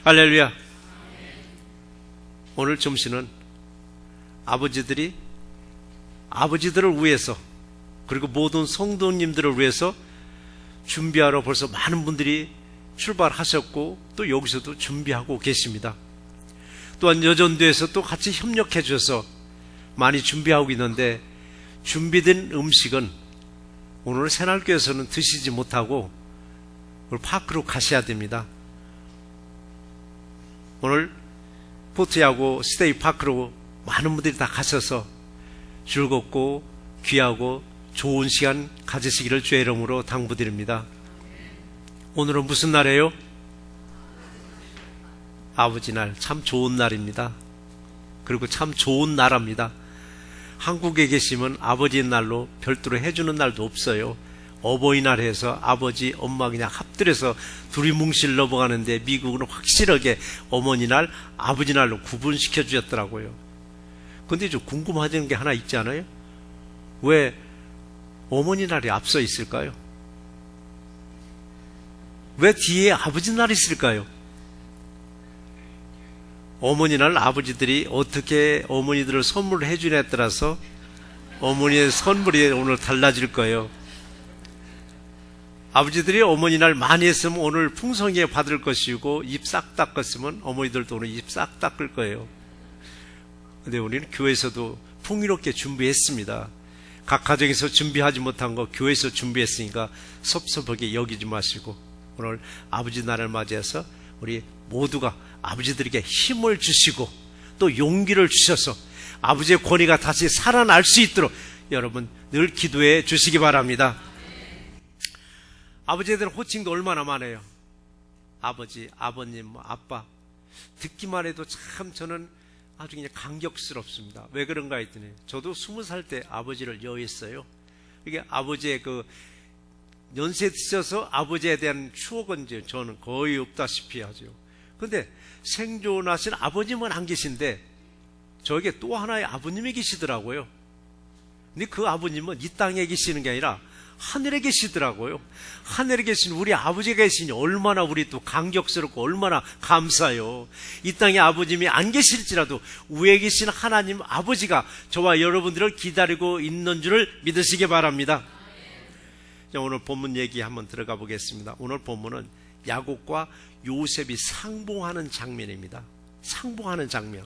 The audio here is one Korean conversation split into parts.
할렐루야. 오늘 점심은 아버지들을 위해서, 그리고 모든 성도님들을 위해서 준비하러 벌써 많은 분들이 출발하셨고, 또 여기서도 준비하고 계십니다. 또한 여전도에서 또 같이 협력해 주셔서 많이 준비하고 있는데, 준비된 음식은 오늘 새날교에서는 드시지 못하고 오늘 파크로 가셔야 됩니다. 오늘 포트야고 스테이 파크로 많은 분들이 다 가셔서 즐겁고 귀하고 좋은 시간 가지시기를 주의 이름으로 당부드립니다. 오늘은 무슨 날이에요? 아버지 날. 참 좋은 날입니다. 그리고 참 좋은 나라입니다. 한국에 계시면 아버지 날로 별도로 해주는 날도 없어요. 어버이날 해서 아버지, 엄마 그냥 합들여서 둘이 뭉실 넘어가는데, 미국은 확실하게 어머니 날, 아버지 날로 구분시켜 주셨더라고요. 근데 좀 궁금하다는 게 하나 있지 않아요? 왜 어머니 날이 앞서 있을까요? 왜 뒤에 아버지 날이 있을까요? 어머니 날 아버지들이 어떻게 어머니들을 선물을 해주냐에 따라서 어머니의 선물이 오늘 달라질 거예요. 아버지들이 어머니 날 많이 했으면 오늘 풍성하게 받을 것이고, 입 싹 닦았으면 어머니들도 오늘 입 싹 닦을 거예요. 근데 우리는 교회에서도 풍요롭게 준비했습니다. 각 가정에서 준비하지 못한 거 교회에서 준비했으니까 섭섭하게 여기지 마시고, 오늘 아버지 날을 맞이해서 우리 모두가 아버지들에게 힘을 주시고 또 용기를 주셔서 아버지의 권위가 다시 살아날 수 있도록 여러분 늘 기도해 주시기 바랍니다. 아버지에 대한 호칭도 얼마나 많아요. 아버지, 아버님, 아빠. 듣기만 해도 참 저는 아주 그냥 감격스럽습니다. 왜 그런가 했더니, 저도 20살 때 아버지를 여했어요. 이게 아버지의 그 연세 드셔서 아버지에 대한 추억은 이제 저는 거의 없다시피 하죠. 근데 생존하신 아버님은 안 계신데 저에게 또 하나의 아버님이 계시더라고요. 근데 그 아버님은 이 땅에 계시는 게 아니라 하늘에 계시더라고요. 하늘에 계신 우리 아버지가 계시니 얼마나 우리 또 감격스럽고 얼마나 감사해요. 이 땅에 아버님이 안 계실지라도 위에 계신 하나님 아버지가 저와 여러분들을 기다리고 있는 줄을 믿으시기 바랍니다. 자, 오늘 본문 얘기 한번 들어가 보겠습니다. 오늘 본문은 야곱과 요셉이 상봉하는 장면입니다. 상봉하는 장면.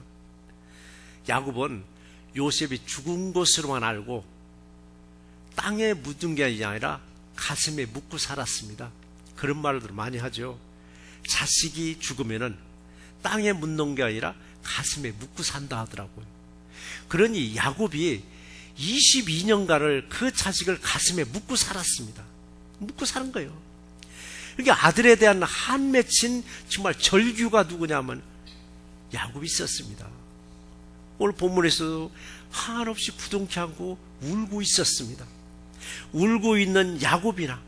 야곱은 요셉이 죽은 것으로만 알고 땅에 묻은 게 아니라 가슴에 묻고 살았습니다. 그런 말들 많이 하죠. 자식이 죽으면은 땅에 묻는 게 아니라 가슴에 묻고 산다 하더라고요. 그러니 야곱이 22년간을 그 자식을 가슴에 묻고 살았습니다. 묻고 사는 거예요. 그러니까 아들에 대한 한 맺힌 정말 절규가 누구냐면 야곱이 있었습니다. 오늘 본문에서도 한없이 부둥켜 안고 울고 있었습니다. 울고 있는 야곱이나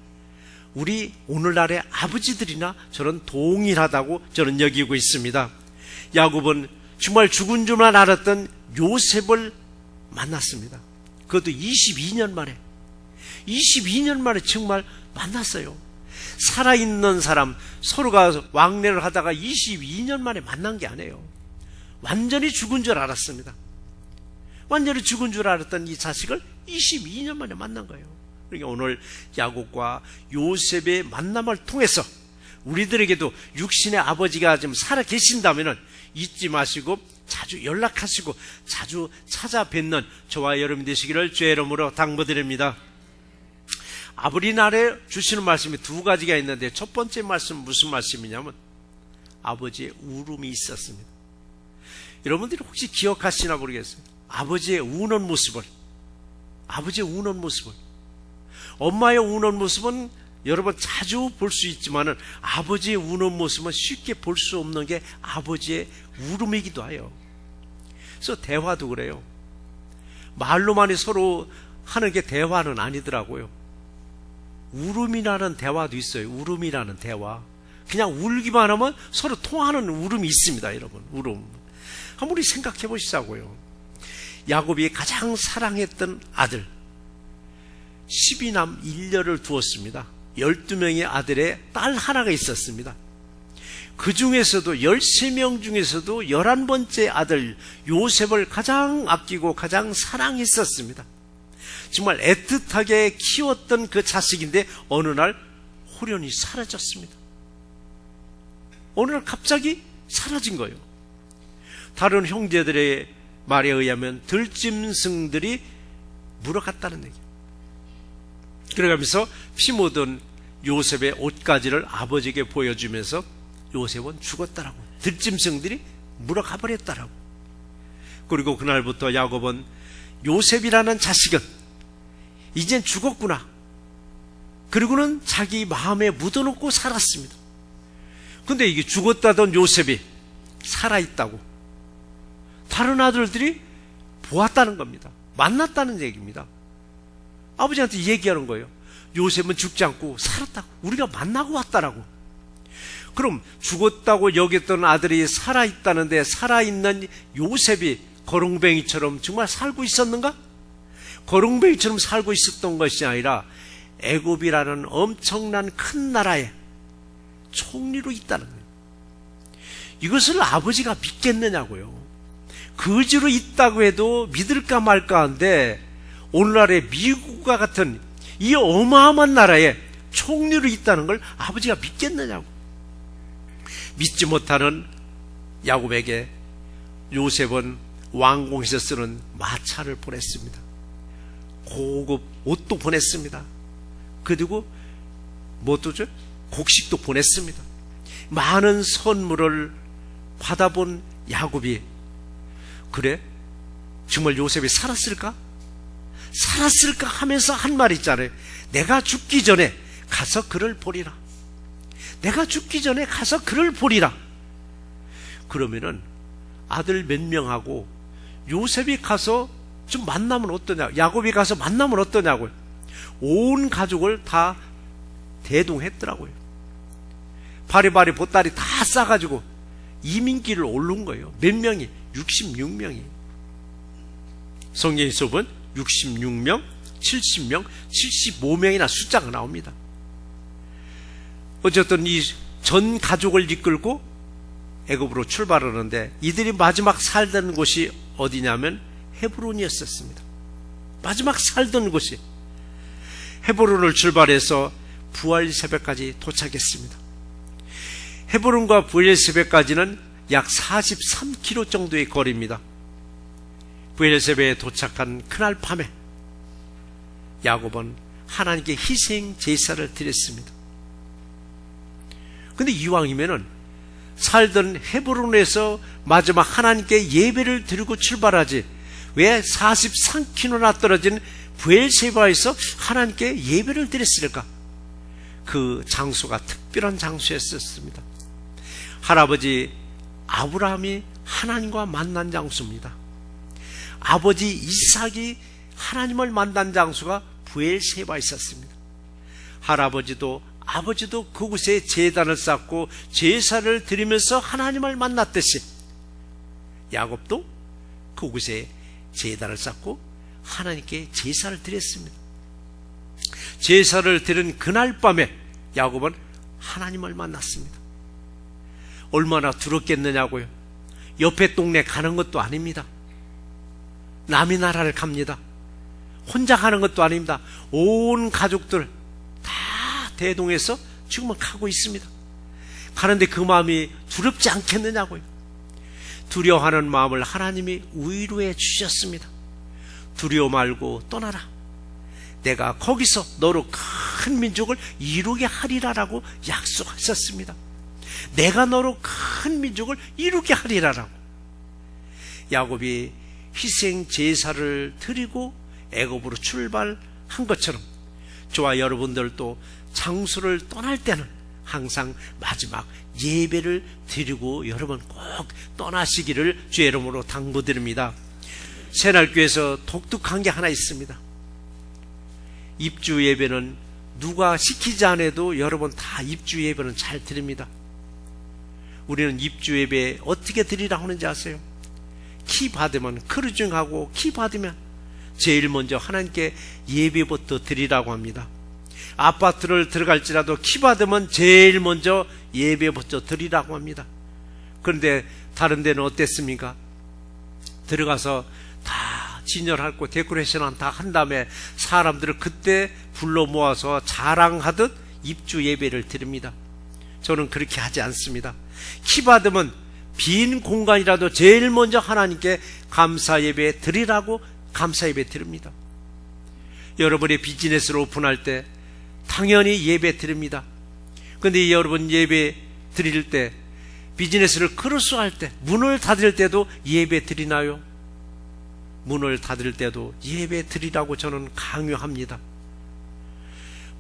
우리 오늘날의 아버지들이나 저는 동일하다고 저는 여기고 있습니다. 야곱은 정말 죽은 줄만 알았던 요셉을 만났습니다. 그것도 22년 만에 정말 만났어요. 살아있는 사람 서로가 왕래를 하다가 22년 만에 만난 게 아니에요. 완전히 죽은 줄 알았습니다. 완전히 죽은 줄 알았던 이 자식을 22년 만에 만난 거예요. 그러니까 오늘 야곱과 요셉의 만남을 통해서 우리들에게도 육신의 아버지가 좀 살아 계신다면 잊지 마시고 자주 연락하시고 자주 찾아뵙는 저와 여러분 되시기를 주의 이름으로 당부드립니다. 아버지날에 주시는 말씀이 두 가지가 있는데, 첫 번째 말씀은 무슨 말씀이냐면 아버지의 울음이 있었습니다. 여러분들이 혹시 기억하시나 모르겠어요. 아버지의 우는 모습을, 엄마의 우는 모습은 여러분 자주 볼 수 있지만은 아버지의 우는 모습은 쉽게 볼 수 없는 게 아버지의 울음이기도 해요. 그래서 대화도 그래요. 말로만이 서로 하는 게 대화는 아니더라고요. 울음이라는 대화도 있어요. 울음이라는 대화. 그냥 울기만 하면 서로 통하는 울음이 있습니다. 여러분, 울음. 한번 우리 생각해 보시자고요. 야곱이 가장 사랑했던 아들 12남 1녀를 두었습니다. 12명의 아들의 딸 하나가 있었습니다. 그 중에서도 13명 중에서도 11번째 아들 요셉을 가장 아끼고 가장 사랑했었습니다. 정말 애틋하게 키웠던 그 자식인데 어느 날 호련히 사라졌습니다. 어느 날 갑자기 사라진 거예요. 다른 형제들의 말에 의하면 들짐승들이 물어갔다는 얘기예요. 그래가면서 피 묻은 요셉의 옷가지를 아버지에게 보여주면서 요셉은 죽었다라고, 들짐승들이 물어가버렸다라고. 그리고 그날부터 야곱은 요셉이라는 자식은 이젠 죽었구나, 그리고는 자기 마음에 묻어놓고 살았습니다. 근데 이게 죽었다던 요셉이 살아있다고 다른 아들들이 보았다는 겁니다. 만났다는 얘기입니다. 아버지한테 얘기하는 거예요. 요셉은 죽지 않고 살았다고, 우리가 만나고 왔다라고. 그럼 죽었다고 여겼던 아들이 살아있다는데 살아있는 요셉이 거렁뱅이처럼 정말 살고 있었는가? 거렁뱅이처럼 살고 있었던 것이 아니라 애굽이라는 엄청난 큰 나라에 총리로 있다는 거예요. 이것을 아버지가 믿겠느냐고요. 거지로 있다고 해도 믿을까 말까 한데 오늘날의 미국과 같은 이 어마어마한 나라에 총리로 있다는 걸 아버지가 믿겠느냐고. 믿지 못하는 야곱에게 요셉은 왕궁에서 쓰는 마차를 보냈습니다. 고급 옷도 보냈습니다. 그리고 뭣도 줘? 곡식도 보냈습니다. 많은 선물을 받아본 야곱이, 그래? 정말 요셉이 살았을까? 살았을까 하면서 한 말 있잖아요. 내가 죽기 전에 가서 그를 보리라. 내가 죽기 전에 가서 그를 보리라. 그러면은 아들 몇 명하고 요셉이 가서 좀 만나면 어떠냐, 야곱이 가서 만나면 어떠냐고요. 온 가족을 다 대동했더라고요. 바리바리 보따리 다 싸가지고 이민길을 오른 거예요. 몇 명이? 66명이. 성경의 수업은 66명, 70명, 75명이나 숫자가 나옵니다. 어쨌든 이 전 가족을 이끌고 애굽으로 출발하는데 이들이 마지막 살던 곳이 어디냐면 헤브론이었었습니다. 마지막 살던 곳이. 헤브론을 출발해서 부활 새벽까지 도착했습니다. 헤브론과 부활 새벽까지는 약 43km 정도의 거리입니다. 부활 새벽에 도착한 그날 밤에 야곱은 하나님께 희생 제사를 드렸습니다. 근데 이왕이면은 살던 헤브론에서 마지막 하나님께 예배를 드리고 출발하지 왜 43km나 떨어진 브엘세바에서 하나님께 예배를 드렸을까? 그 장소가 특별한 장소였었습니다. 할아버지 아브라함이 하나님과 만난 장소입니다. 아버지 이삭이 하나님을 만난 장소가 브엘세바에 있었습니다. 할아버지도 아버지도 그곳에 제단을 쌓고 제사를 드리면서 하나님을 만났듯이 야곱도 그곳에 제단을 쌓고 하나님께 제사를 드렸습니다. 제사를 드린 그날 밤에 야곱은 하나님을 만났습니다. 얼마나 두렵겠느냐고요. 옆에 동네 가는 것도 아닙니다. 남의 나라를 갑니다. 혼자 가는 것도 아닙니다. 온 가족들 다 대동해서 지금은 가고 있습니다. 가는데 그 마음이 두렵지 않겠느냐고요. 두려워하는 마음을 하나님이 위로해 주셨습니다. 두려워 말고 떠나라. 내가 거기서 너로 큰 민족을 이루게 하리라라고 약속하셨습니다. 내가 너로 큰 민족을 이루게 하리라라고. 야곱이 희생 제사를 드리고 애굽으로 출발한 것처럼 저와 여러분들도 장소를 떠날 때는 항상 마지막 예배를 드리고 여러분 꼭 떠나시기를 주의 이름으로 당부드립니다. 새날교회에서 독특한 게 하나 있습니다. 입주 예배는 누가 시키지 않아도 여러분 다 입주 예배는 잘 드립니다. 우리는 입주 예배 어떻게 드리라고 하는지 아세요? 키 받으면 크루징하고 키 받으면 제일 먼저 하나님께 예배부터 드리라고 합니다. 아파트를 들어갈지라도 키 받으면 제일 먼저 예배부터 드리라고 합니다. 그런데 다른 데는 어땠습니까? 들어가서 다 진열하고 데코레이션 다 한 다음에 사람들을 그때 불러 모아서 자랑하듯 입주 예배를 드립니다. 저는 그렇게 하지 않습니다. 키 받으면 빈 공간이라도 제일 먼저 하나님께 감사 예배 드리라고 감사 예배 드립니다. 여러분의 비즈니스를 오픈할 때 당연히 예배 드립니다. 그런데 여러분 예배 드릴 때 비즈니스를 크로스할 때 문을 닫을 때도 예배 드리나요? 문을 닫을 때도 예배 드리라고 저는 강요합니다.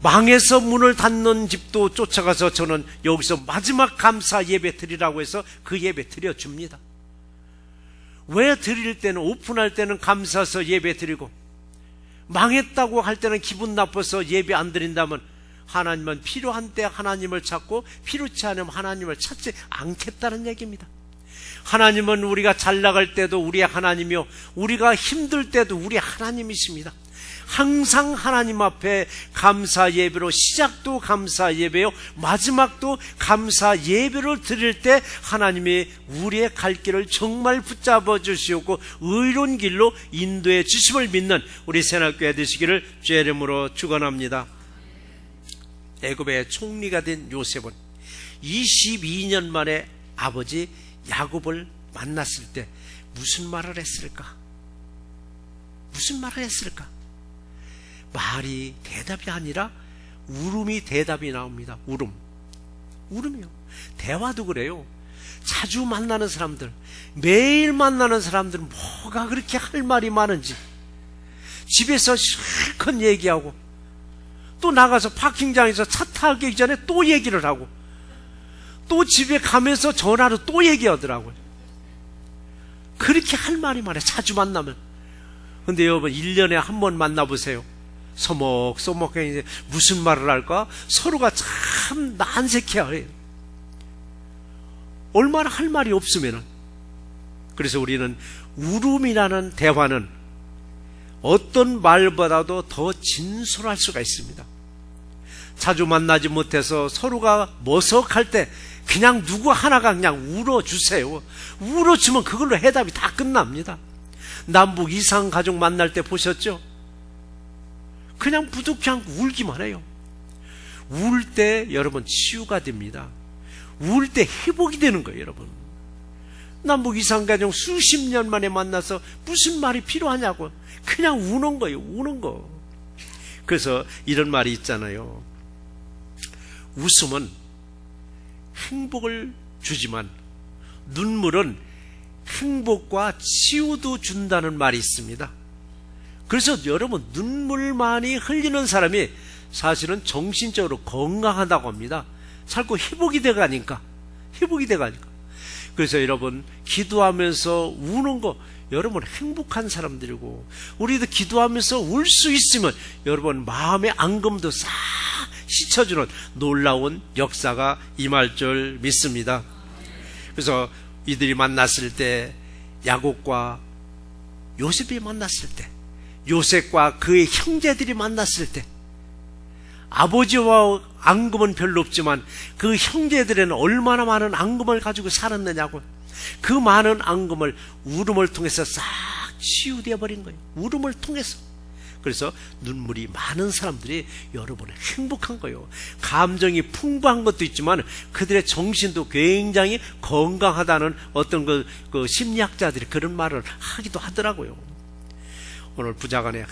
망해서 문을 닫는 집도 쫓아가서 저는 여기서 마지막 감사 예배 드리라고 해서 그 예배 드려줍니다. 왜 드릴 때는 오픈할 때는 감사해서 예배 드리고 망했다고 할 때는 기분 나빠서 예배 안 드린다면 하나님은 필요한 때 하나님을 찾고 필요치 않으면 하나님을 찾지 않겠다는 얘기입니다. 하나님은 우리가 잘 나갈 때도 우리의 하나님이요 우리가 힘들 때도 우리의 하나님이십니다. 항상 하나님 앞에 감사 예배로 시작도 감사 예배요 마지막도 감사 예배를 드릴 때 하나님이 우리의 갈 길을 정말 붙잡아 주시고 의로운 길로 인도해 주심을 믿는 우리 새날교회 되시기를 주의 이름으로 축원합니다. 애굽의 총리가 된 요셉은 22년 만에 아버지 야곱을 만났을 때 무슨 말을 했을까? 무슨 말을 했을까? 말이 대답이 아니라 울음이 대답이 나옵니다. 울음이요. 대화도 그래요. 자주 만나는 사람들, 매일 만나는 사람들은 뭐가 그렇게 할 말이 많은지 집에서 실컷 얘기하고 또 나가서 파킹장에서 차 타기 전에 또 얘기를 하고 또 집에 가면서 전화로 또 얘기하더라고요. 그렇게 할 말이 많아요. 자주 만나면. 근데 여러분 1년에 한 번 만나보세요. 서먹서먹해 무슨 말을 할까? 서로가 참 난색해요. 얼마나 할 말이 없으면은. 그래서 우리는 울음이라는 대화는 어떤 말보다도 더 진솔할 수가 있습니다. 자주 만나지 못해서 서로가 머석할 때 그냥 누구 하나가 그냥 울어주세요. 울어주면 그걸로 해답이 다 끝납니다. 남북 이상 가족 만날 때 보셨죠? 그냥 부득이 않고 울기만 해요. 울 때 여러분 치유가 됩니다. 울 때 회복이 되는 거예요. 여러분 남북 이상 가족 수십 년 만에 만나서 무슨 말이 필요하냐고 그냥 우는 거예요. 우는 거. 그래서 이런 말이 있잖아요. 웃음은 행복을 주지만 눈물은 행복과 치유도 준다는 말이 있습니다. 그래서 여러분 눈물 많이 흘리는 사람이 사실은 정신적으로 건강하다고 합니다. 자꾸 회복이 돼가니까. 그래서 여러분 기도하면서 우는 거 여러분 행복한 사람들이고 우리도 기도하면서 울 수 있으면 여러분 마음의 앙금도 싹 씻어주는 놀라운 역사가 임할 줄 믿습니다. 그래서 이들이 만났을 때 야곱과 요셉이 만났을 때 요셉과 그의 형제들이 만났을 때 아버지와 앙금은 별로 없지만 그 형제들에는 얼마나 많은 앙금을 가지고 살았느냐고. 그 많은 앙금을 울음을 통해서 싹 치유되어 버린 거예요. 울음을 통해서. 그래서 눈물이 많은 사람들이 여러분은 행복한 거예요. 감정이 풍부한 것도 있지만 그들의 정신도 굉장히 건강하다는 어떤 그 심리학자들이 그런 말을 하기도 하더라고요. 오늘 부자간에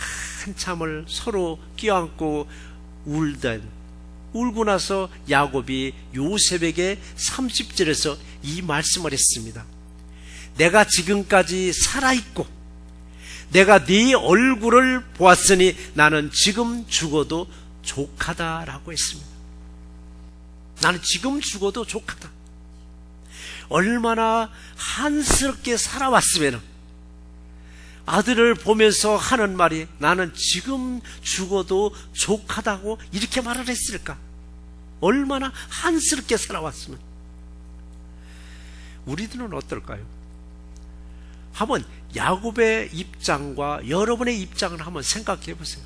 한참을 서로 껴안고 울고 나서 야곱이 요셉에게 30절에서 이 말씀을 했습니다. 내가 지금까지 살아있고 내가 네 얼굴을 보았으니 나는 지금 죽어도 족하다라고 했습니다. 나는 지금 죽어도 족하다. 얼마나 한스럽게 살아왔으면 아들을 보면서 하는 말이 나는 지금 죽어도 족하다고 이렇게 말을 했을까? 얼마나 한스럽게 살아왔으면. 우리들은 어떨까요? 한번 야곱의 입장과 여러분의 입장을 한번 생각해 보세요.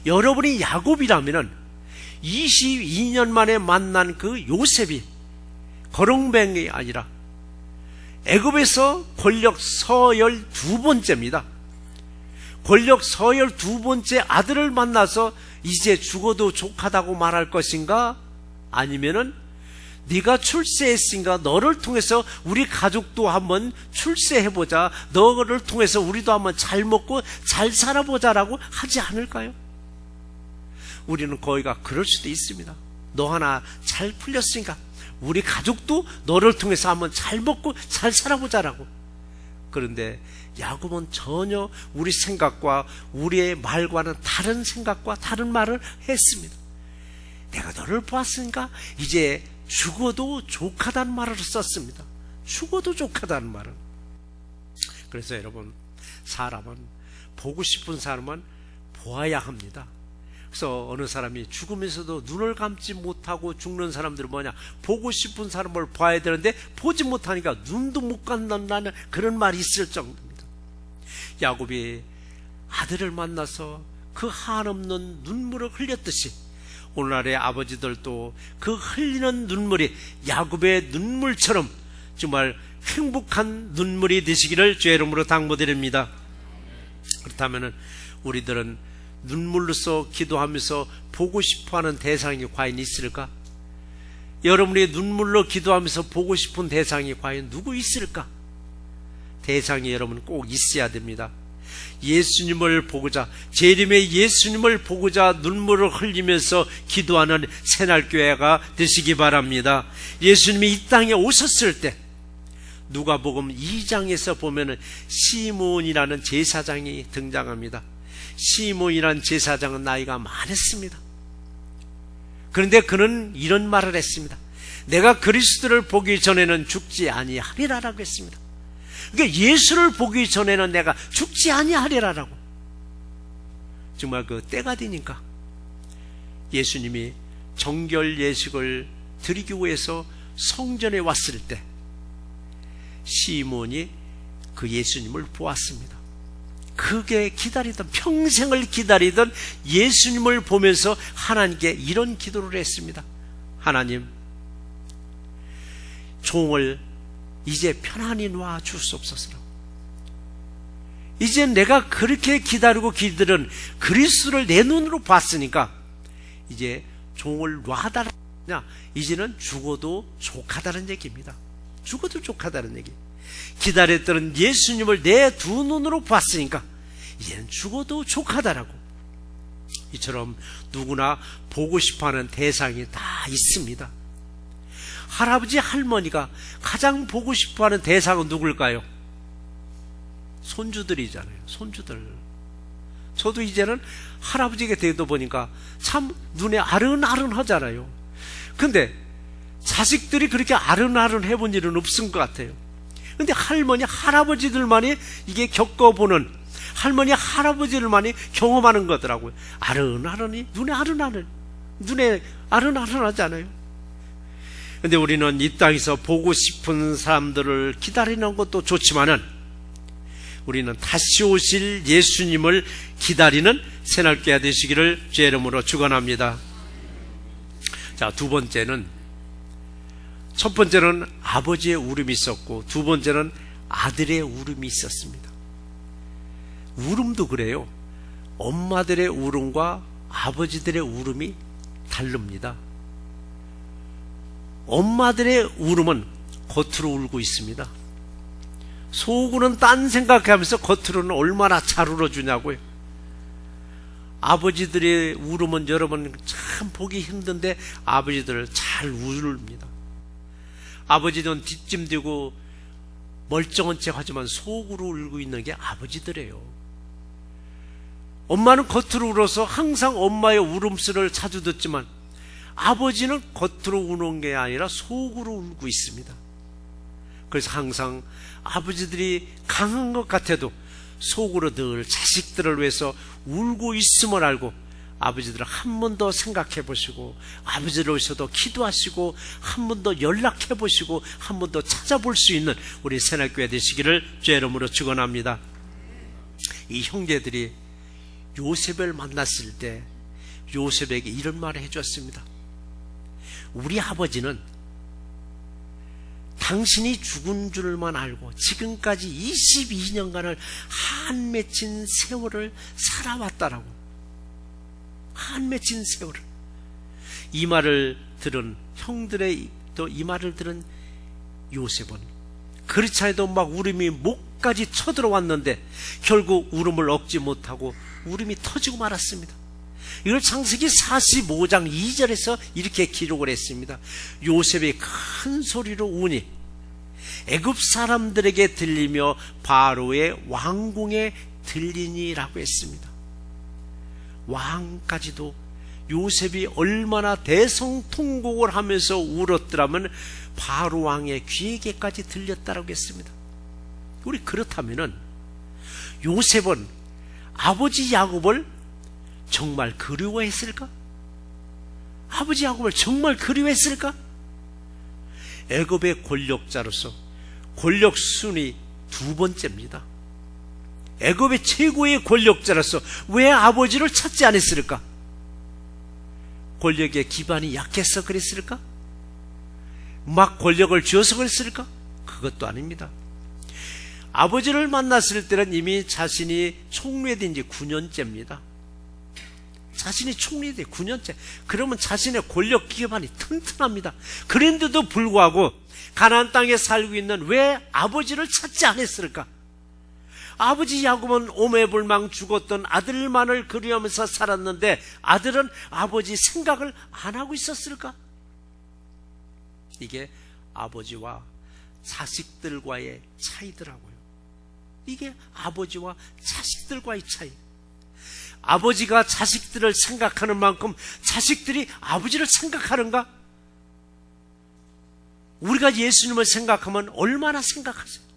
여러분이 야곱이라면은 22년 만에 만난 그 요셉이 거렁뱅이 아니라 애굽에서 권력 서열 두 번째입니다. 권력 서열 두 번째 아들을 만나서 이제 죽어도 족하다고 말할 것인가? 아니면은 네가 출세했으니까 너를 통해서 우리 가족도 한번 출세해보자, 너를 통해서 우리도 한번 잘 먹고 잘 살아보자라고 하지 않을까요? 우리는 거기가 그럴 수도 있습니다. 너 하나 잘 풀렸으니까 우리 가족도 너를 통해서 한번 잘 먹고 잘 살아보자라고. 그런데 야곱은 전혀 우리 생각과 우리의 말과는 다른 생각과 다른 말을 했습니다. 내가 너를 보았으니까 이제 죽어도 족하다는 말을 썼습니다. 죽어도 족하다는 말은. 그래서 여러분, 사람은, 보고 싶은 사람은 보아야 합니다. 그래서 어느 사람이 죽으면서도 눈을 감지 못하고 죽는 사람들은 뭐냐, 보고 싶은 사람을 봐야 되는데 보지 못하니까 눈도 못 감는다는 그런 말이 있을 정도입니다. 야곱이 아들을 만나서 그 한없는 눈물을 흘렸듯이 오늘날의 아버지들도 그 흘리는 눈물이 야곱의 눈물처럼 정말 행복한 눈물이 되시기를 주의 이름으로 당부드립니다. 그렇다면 우리들은 눈물로써 기도하면서 보고 싶어하는 대상이 과연 있을까? 여러분이 눈물로 기도하면서 보고 싶은 대상이 과연 누구 있을까? 대상이 여러분 꼭 있어야 됩니다. 예수님을 보고자, 재림의 예수님을 보고자 눈물을 흘리면서 기도하는 새날교회가 되시기 바랍니다. 예수님이 이 땅에 오셨을 때 누가복음 2장에서 보면은 시몬이라는 제사장이 등장합니다. 시몬이라는 제사장은 나이가 많았습니다. 그런데 그는 이런 말을 했습니다. 내가 그리스도를 보기 전에는 죽지 아니하리라라고 했습니다. 그러니까 예수를 보기 전에는 내가 죽지 아니하리라라고. 정말 그 때가 되니까 예수님이 정결 예식을 드리기 위해서 성전에 왔을 때 시몬이 그 예수님을 보았습니다. 그게 기다리던, 평생을 기다리던 예수님을 보면서 하나님께 이런 기도를 했습니다. 하나님, 종을 이제 편안히 놔 주옵소서라고. 이제 내가 그렇게 기다리고 기다린 그리스도를 내 눈으로 봤으니까 이제 종을 놔달라. 이제는 죽어도 족하다는 얘기입니다. 죽어도 족하다는 얘기. 기다렸던 예수님을 내 두 눈으로 봤으니까 이제는 죽어도 족하다라고. 이처럼 누구나 보고 싶어하는 대상이 다 있습니다. 할아버지 할머니가 가장 보고 싶어하는 대상은 누굴까요? 손주들이잖아요. 손주들. 저도 이제는 할아버지가 되다 보니까 참 눈에 아른아른하잖아요. 근데 자식들이 그렇게 아른아른 해본 일은 없은 것 같아요. 근데 할머니 할아버지들만이 이게 겪어보는, 할머니 할아버지들만이 경험하는 거더라고요. 아른아른이 눈에 아른아른하잖아요. 근데 우리는 이 땅에서 보고 싶은 사람들을 기다리는 것도 좋지만은 우리는 다시 오실 예수님을 기다리는 새날교회 되시기를 주의 이름으로 축원합니다. 자, 두 번째는, 첫 번째는 아버지의 울음이 있었고 두 번째는 아들의 울음이 있었습니다. 울음도 그래요. 엄마들의 울음과 아버지들의 울음이 다릅니다. 엄마들의 울음은 겉으로 울고 있습니다. 속으로는 딴 생각하면서 겉으로는 얼마나 잘 울어주냐고요. 아버지들의 울음은 여러분 참 보기 힘든데 아버지들 잘 울립니다. 아버지는 뒷짐지고 멀쩡한 척 하지만 속으로 울고 있는 게 아버지들이에요. 엄마는 겉으로 울어서 항상 엄마의 울음소리를 자주 듣지만 아버지는 겉으로 우는 게 아니라 속으로 울고 있습니다. 그래서 항상 아버지들이 강한 것 같아도 속으로 늘 자식들을 위해서 울고 있음을 알고 아버지들을 한 번 더 생각해 보시고 아버지를 위해서도 기도하시고 한 번 더 연락해 보시고 한 번 더 찾아볼 수 있는 우리 새날교회 되시기를 주의 이름으로 축원합니다. 이 형제들이 요셉을 만났을 때 요셉에게 이런 말을 해줬습니다. 우리 아버지는 당신이 죽은 줄만 알고 지금까지 22년간을 한 맺힌 세월을 살아왔다라고. 한 맺힌 세월을. 이 말을 들은 형들의 또 이 말을 들은 요셉은 그렇지 않아도 막 울음이 목까지 쳐들어왔는데 결국 울음을 억지 못하고 울음이 터지고 말았습니다. 이걸 창세기 45장 2절에서 이렇게 기록을 했습니다. 요셉이 큰 소리로 우니 애굽 사람들에게 들리며 바로의 왕궁에 들리니라고 했습니다. 왕까지도 요셉이 얼마나 대성통곡을 하면서 울었더라면 바로 왕의 귀에게까지 들렸다라고 했습니다. 우리 그렇다면은 요셉은 아버지 야곱을 정말 그리워했을까? 아버지 야곱을 정말 그리워했을까? 애굽의 권력자로서 권력 순위 두 번째입니다. 애굽의 최고의 권력자로서 왜 아버지를 찾지 않았을까? 권력의 기반이 약해서 그랬을까? 막 권력을 쥐어서 그랬을까? 그것도 아닙니다. 아버지를 만났을 때는 이미 자신이 총리된 지 9년째입니다. 자신이 총리된 9년째. 그러면 자신의 권력 기반이 튼튼합니다. 그런데도 불구하고 가나안 땅에 살고 있는 왜 아버지를 찾지 않았을까? 아버지 야곱은 오매불망 죽었던 아들만을 그리워하면서 살았는데 아들은 아버지 생각을 안 하고 있었을까? 이게 아버지와 자식들과의 차이더라고요. 이게 아버지와 자식들과의 차이. 아버지가 자식들을 생각하는 만큼 자식들이 아버지를 생각하는가? 우리가 예수님을 생각하면 얼마나 생각하세요?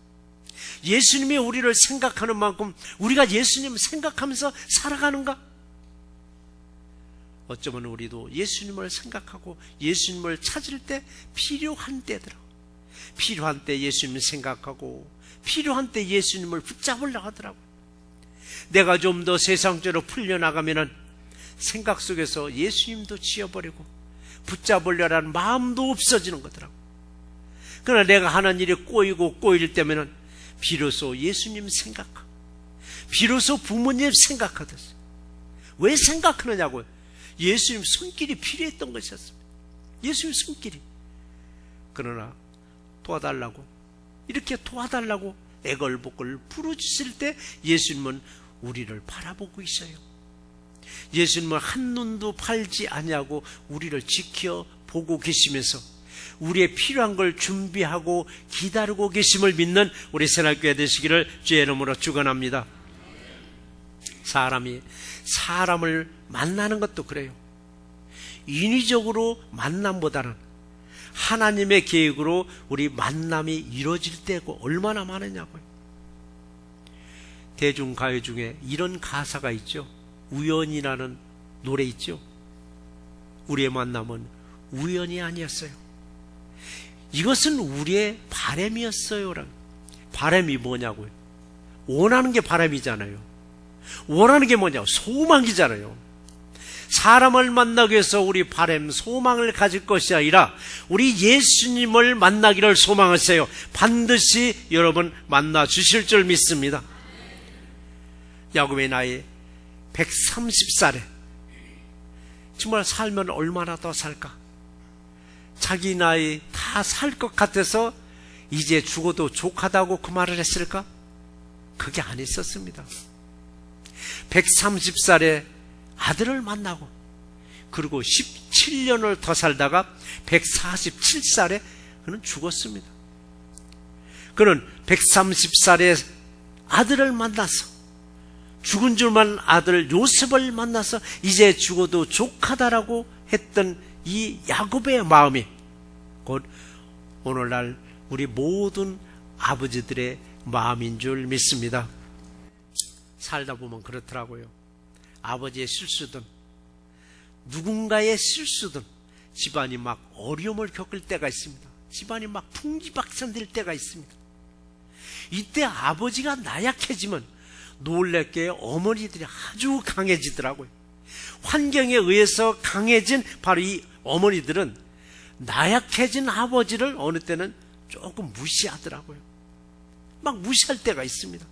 예수님이 우리를 생각하는 만큼 우리가 예수님을 생각하면서 살아가는가? 어쩌면 우리도 예수님을 생각하고 예수님을 찾을 때 필요한 때더라. 필요한 때 예수님을 생각하고 필요한 때 예수님을 붙잡으려고 하더라고요. 내가 좀 더 세상적으로 풀려나가면은 생각 속에서 예수님도 지워버리고 붙잡으려라는 마음도 없어지는 거더라고요. 그러나 내가 하는 일이 꼬일 때면은 비로소 예수님 생각하고 비로소 부모님 생각하듯이. 왜 생각하느냐고요? 예수님 손길이 필요했던 것이었습니다. 예수님 손길이. 그러나 도와달라고 이렇게 도와달라고 애걸복걸 부르짖을 때 예수님은 우리를 바라보고 있어요. 예수님은 한눈도 팔지 아니하고 우리를 지켜보고 계시면서 우리의 필요한 걸 준비하고 기다리고 계심을 믿는 우리 새날교회 되시기를 주의 이름으로 축원합니다. 사람이 사람을 만나는 것도 그래요. 인위적으로 만남보다는 하나님의 계획으로 우리 만남이 이루어질 때가 얼마나 많으냐고요. 대중가요 중에 이런 가사가 있죠. 우연이라는 노래 있죠. 우리의 만남은 우연이 아니었어요. 이것은 우리의 바람이었어요. 바람이 뭐냐고요? 원하는 게 바람이잖아요. 원하는 게 뭐냐고? 소망이잖아요. 사람을 만나기 위해서 우리 바람, 소망을 가질 것이 아니라 우리 예수님을 만나기를 소망하세요. 반드시 여러분 만나 주실 줄 믿습니다. 야곱의 나이 130살에 정말 살면 얼마나 더 살까? 자기 나이 다 살 것 같아서 이제 죽어도 족하다고 그 말을 했을까? 그게 아니었습니다. 130살에 아들을 만나고 그리고 17년을 더 살다가 147살에 그는 죽었습니다. 그는 130살에 아들을 만나서 죽은 줄만 아들 요셉을 만나서 이제 죽어도 족하다라고 했던 이 야곱의 마음이 곧 오늘날 우리 모든 아버지들의 마음인 줄 믿습니다. 살다 보면 그렇더라고요. 아버지의 실수든 누군가의 실수든 집안이 막 어려움을 겪을 때가 있습니다. 집안이 막 풍지박산될 때가 있습니다. 이때 아버지가 나약해지면 놀랍게 어머니들이 아주 강해지더라고요. 환경에 의해서 강해진 바로 이 어머니들은 나약해진 아버지를 어느 때는 조금 무시하더라고요. 막 무시할 때가 있습니다.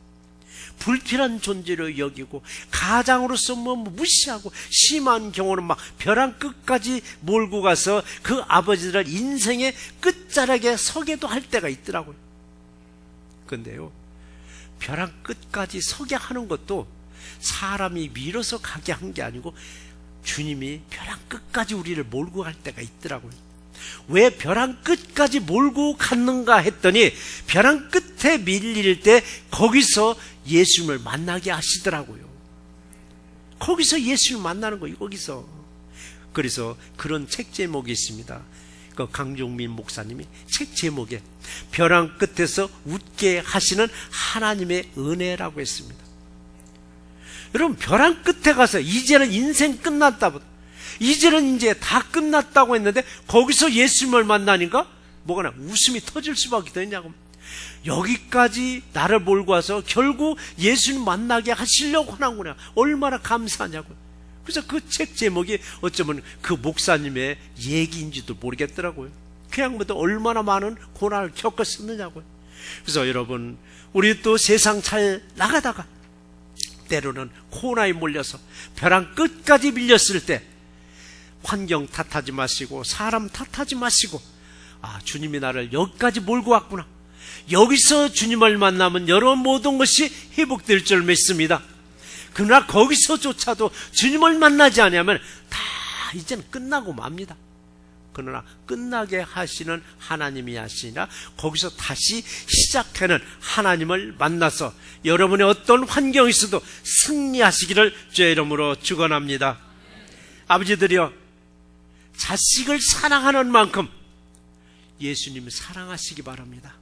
불필요한 존재로 여기고 가장으로서 무시하고, 심한 경우는 막 벼랑 끝까지 몰고 가서 그 아버지를 인생의 끝자락에 서게도 할 때가 있더라고요. 근데요, 벼랑 끝까지 서게 하는 것도 사람이 밀어서 가게 한 게 아니고 주님이 벼랑 끝까지 우리를 몰고 갈 때가 있더라고요. 왜 벼랑 끝까지 몰고 갔는가 했더니 벼랑 끝에 밀릴 때 거기서 예수님을 만나게 하시더라고요. 거기서 예수님을 만나는 거예요. 거기서. 그래서 그런 책 제목이 있습니다. 그 강종민 목사님이 책 제목에 벼랑 끝에서 웃게 하시는 하나님의 은혜라고 했습니다. 여러분, 벼랑 끝에 가서 이제는 인생 끝났다보다, 이제는 이제 다 끝났다고 했는데 거기서 예수님을 만나니까 뭐가 나, 웃음이 터질 수밖에 되냐고. 여기까지 나를 몰고 와서 결국 예수님 만나게 하시려고 하는구나. 얼마나 감사하냐고. 그래서 그 책 제목이 어쩌면 그 목사님의 얘기인지도 모르겠더라고요. 그 양반도 얼마나 많은 고난을 겪었었느냐고요. 그래서 여러분, 우리 또 세상 잘 나가다가 때로는 코로나에 몰려서 벼랑 끝까지 밀렸을 때 환경 탓하지 마시고 사람 탓하지 마시고, 아, 주님이 나를 여기까지 몰고 왔구나. 여기서 주님을 만나면 여러 모든 것이 회복될 줄 믿습니다. 그러나 거기서조차도 주님을 만나지 않으면 다 이제는 끝나고 맙니다. 그러나 끝나게 하시는 하나님이 하시니라 거기서 다시 시작하는 하나님을 만나서 여러분의 어떤 환경이 있어도 승리하시기를 주의 이름으로 축원합니다. 아버지들이여, 자식을 사랑하는 만큼 예수님을 사랑하시기 바랍니다.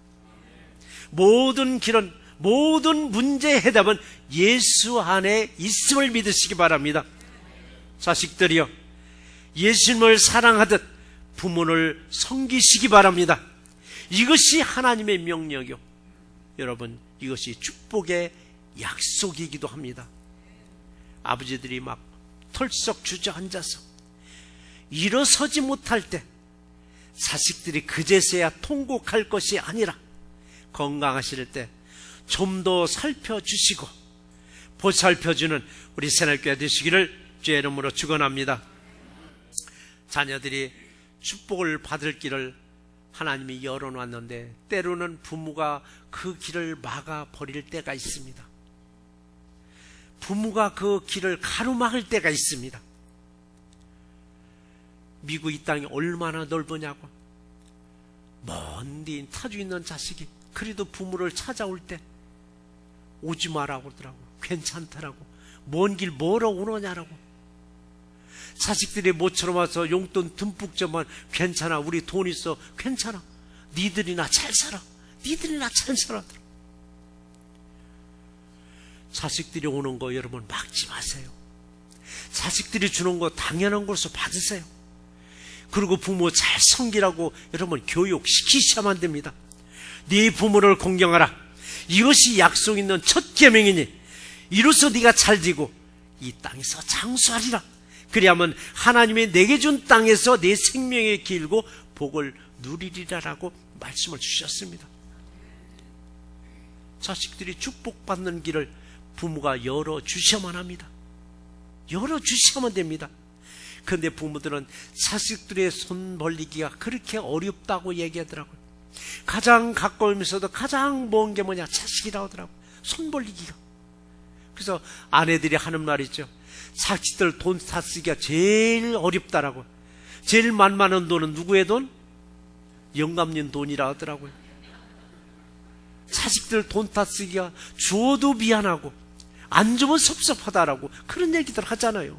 모든 길은, 모든 문제의 해답은 예수 안에 있음을 믿으시기 바랍니다. 자식들이여, 예수님을 사랑하듯 부모를 섬기시기 바랍니다. 이것이 하나님의 명령이요, 여러분, 이것이 축복의 약속이기도 합니다. 아버지들이 막 털썩 주저앉아서 일어서지 못할 때 자식들이 그제서야 통곡할 것이 아니라 건강하실 때 좀 더 살펴주시고 보살펴주는 우리 새날교회 되시기를 주의 이름으로 축원합니다. 자녀들이 축복을 받을 길을 하나님이 열어놨는데 때로는 부모가 그 길을 막아버릴 때가 있습니다. 부모가 그 길을 가로막을 때가 있습니다. 미국 이 땅이 얼마나 넓으냐고. 먼 데 타주 있는 자식이 그래도 부모를 찾아올 때 오지 마라고 하더라고. 괜찮다라고. 먼 길 뭐러 오느냐라고. 자식들이 모처럼 와서 용돈 듬뿍 줘만 괜찮아, 우리 돈 있어, 괜찮아, 니들이나 잘 살아, 니들이나 잘 살아. 자식들이 오는 거 여러분 막지 마세요. 자식들이 주는 거 당연한 것으로 받으세요. 그리고 부모 잘 섬기라고 여러분 교육시키셔야만 됩니다. 네 부모를 공경하라. 이것이 약속 있는 첫 계명이니 이로써 네가 잘되고 이 땅에서 장수하리라. 그리하면 하나님이 내게 준 땅에서 내 생명이 길고 복을 누리리라라고 말씀을 주셨습니다. 자식들이 축복받는 길을 부모가 열어주셔야만 합니다. 열어주셔야만 됩니다. 그런데 부모들은 자식들의 손 벌리기가 그렇게 어렵다고 얘기하더라고요. 가장 가까우면서도 가장 먼 게 뭐냐, 자식이라고 하더라고요. 손 벌리기가. 그래서 아내들이 하는 말이 있죠. 자식들 돈 다 쓰기가 제일 어렵다라고. 제일 만만한 돈은 누구의 돈? 영감님 돈이라 하더라고요. 자식들 돈 다 쓰기가 주어도 미안하고 안 주면 섭섭하다라고 그런 얘기들 하잖아요.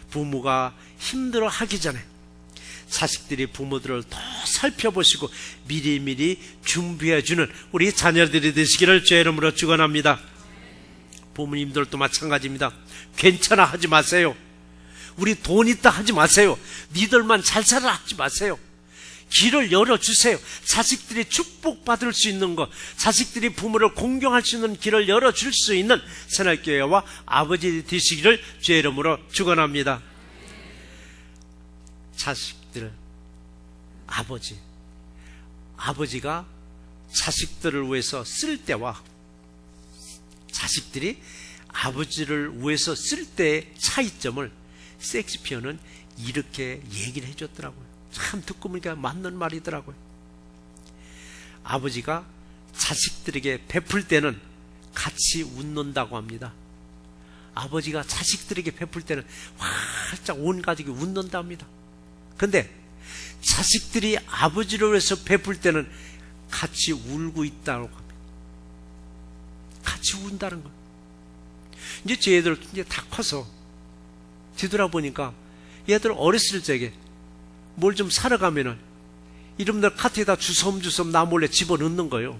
부모가 힘들어하기 전에 자식들이 부모들을 더 살펴보시고 미리미리 준비해주는 우리 자녀들이 되시기를 주의 이름으로 축원합니다. 부모님들도 마찬가지입니다. 괜찮아 하지 마세요. 우리 돈 있다 하지 마세요. 니들만 잘 살아 하지 마세요. 길을 열어주세요. 자식들이 축복받을 수 있는 것, 자식들이 부모를 공경할 수 있는 길을 열어줄 수 있는 새날교회와 아버지 되시기를 주의 이름으로 축원합니다. 자식들, 아버지가 자식들을 위해서 쓸 때와 자식들이 아버지를 위해서 쓸 때의 차이점을 셰익스피어는 이렇게 얘기를 해줬더라고요. 참 듣고 보니까 맞는 말이더라고요. 아버지가 자식들에게 베풀 때는 같이 웃는다고 합니다. 아버지가 자식들에게 베풀 때는 활짝 온 가족이 웃는다 합니다. 근데 자식들이 아버지를 위해서 베풀 때는 같이 울고 있다고 합니다. 같이 운다는 거예요. 이제 제 애들 이제 다 커서 뒤돌아보니까 얘들 어렸을 적에 뭘 좀 사러 가면은 이름들 카트에다 주섬주섬 나 몰래 집어넣는 거예요.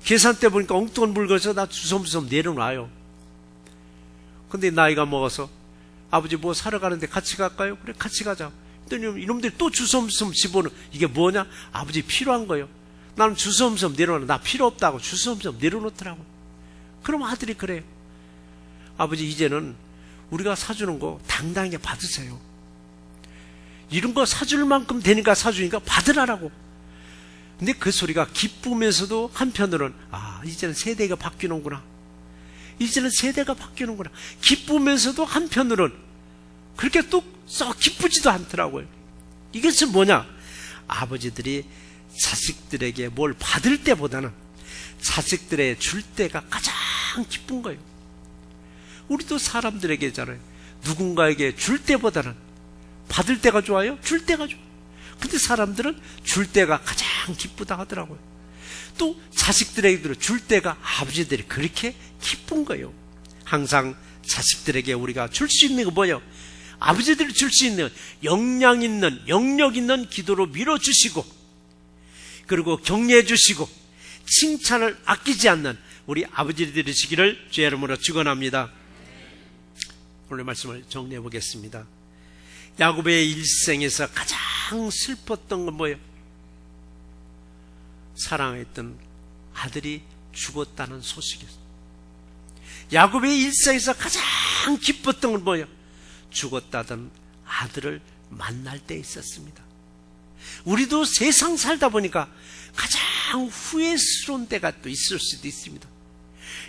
계산대 보니까 엉뚱한 물건에서 나 주섬주섬 내려놔요. 근데 나이가 먹어서 아버지 뭐 사러 가는데 같이 갈까요? 그래 같이 가자. 그랬더니 이놈들이 또 주섬주섬 집어넣어. 이게 뭐냐? 아버지 필요한 거예요. 나는 주섬주섬 내려놔. 나 필요 없다고 주섬주섬 내려놓더라고. 그럼 아들이 그래요. 아버지 이제는 우리가 사주는 거 당당하게 받으세요. 이런 거 사줄 만큼 되니까 사주니까 받으라라고. 근데 그 소리가 기쁘면서도 한편으로는 이제는 세대가 바뀌는구나. 이제는 세대가 바뀌는구나. 기쁘면서도 한편으로는 그렇게 또 썩 기쁘지도 않더라고요. 이것은 뭐냐? 아버지들이 자식들에게 뭘 받을 때보다는 자식들의 줄 때가 가장 기쁜 거예요. 우리도 사람들에게잖아요. 누군가에게 줄 때보다는 받을 때가 좋아요? 줄 때가 좋아요. 근데 사람들은 줄 때가 가장 기쁘다 하더라고요. 또 자식들에게 줄 때가 아버지들이 그렇게 기쁜 거예요. 항상 자식들에게 우리가 줄 수 있는 거 뭐예요? 아버지들이 줄 수 있는 영향 있는, 영역 있는 기도로 밀어주시고, 그리고 격려해 주시고 칭찬을 아끼지 않는 우리 아버지들이 되시기를 주의 이름으로 축원합니다. 오늘 말씀을 정리해 보겠습니다. 야곱의 일생에서 가장 슬펐던 건 뭐예요? 사랑했던 아들이 죽었다는 소식이었어요. 야곱의 일생에서 가장 기뻤던 건 뭐예요? 죽었다던 아들을 만날 때 있었습니다. 우리도 세상 살다 보니까 가장 후회스러운 때가 또 있을 수도 있습니다.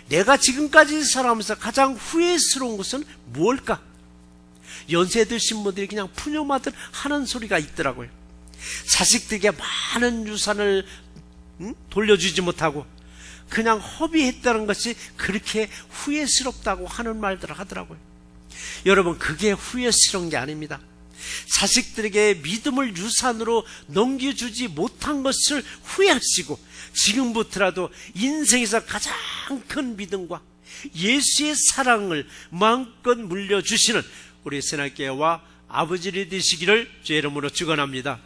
내가 지금까지 살아오면서 가장 후회스러운 것은 뭘까? 연세 드신 분들이 그냥 푸념하듯 하는 소리가 있더라고요. 자식들에게 많은 유산을 돌려주지 못하고 그냥 허비했다는 것이 그렇게 후회스럽다고 하는 말들을 하더라고요. 여러분, 그게 후회스러운 게 아닙니다. 자식들에게 믿음을 유산으로 넘겨주지 못한 것을 후회하시고 지금부터라도 인생에서 가장 큰 믿음과 예수의 사랑을 마음껏 물려주시는 우리 새날교회와 아버지를 되시기를 주의 이름으로 축원합니다.